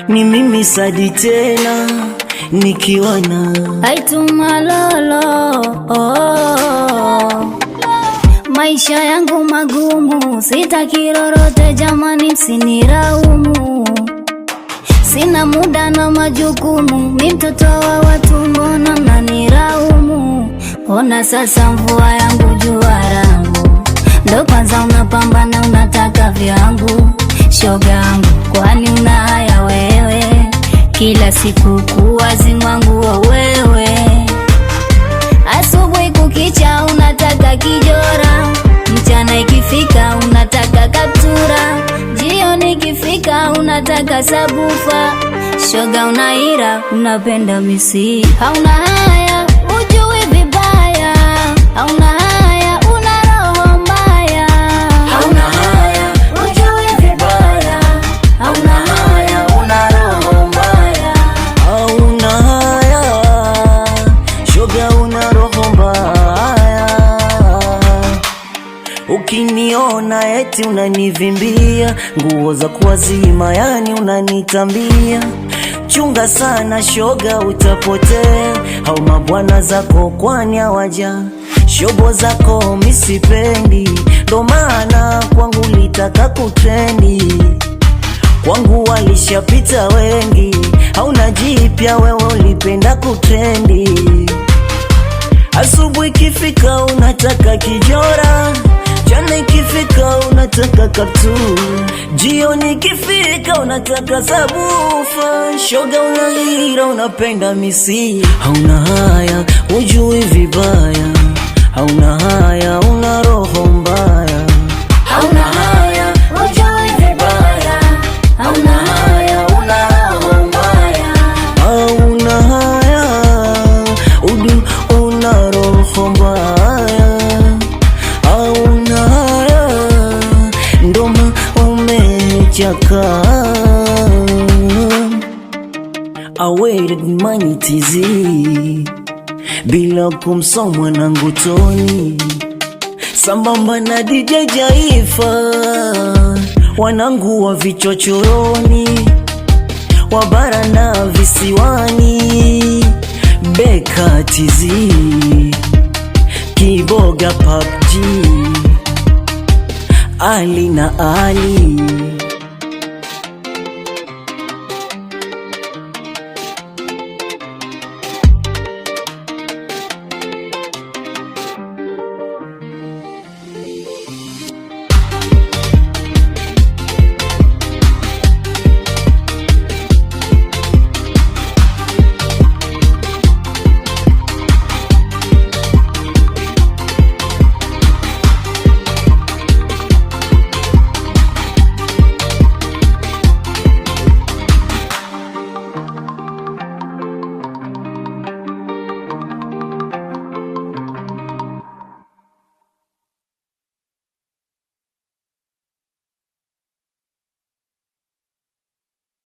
ni mimi Sadi tena nikiwa na Aituma lolo. Maisha yangu magumu, sitaki lolote jamani, msiniraumu. Sina muda na majukumu, ni mtoto wa watu, mbona mnaniraumu? Ona sasa mvua yangu jua rangu, ndo kwanza unapambana unataka vyangu. Shoga yangu kwani una haya wewe, kila siku kuwazi mwangu wa wewe. Asubuhi kukicha unataka kijora, mchana ikifika unataka kaptura, jioni ikifika unataka sabufa. Shoga unaira unapenda misi, hauna haya ujui vibaya, hauna haya una roho mbaya, hauna haya ujui vibaya, hauna haya una roho mbaya, hauna haya shoga una roho mbaya. Ukiniona eti unanivimbia, nguo za kuwazima yani unanitambia. Chunga sana shoga utapotea, au mabwana zako kwani hawaja. Shobo zako misipendi, ndo maana kwangu litaka kutrendi. Kwangu walishapita wengi, hauna jipya wewe ulipenda kutrendi. Asubuhi ikifika unataka kijora, jana ikifika unataka kaptura, jioni ikifika unataka sabufa. Shoga unahira unapenda misi, hauna haya ujui vibaya, hauna haya una roho mbaya, hauna haya ujui vibaya, hauna haya una roho mbaya, hauna haya una roho mbaya, hauna haya ndoma umechaka. I waited money tizi bila kumsoma na ngutoni, sambamba na DJ Jaifa, wanangu wa vichochoroni, wabara na visiwani, Beka tizi Kiboga PUBG, Ali na Ali.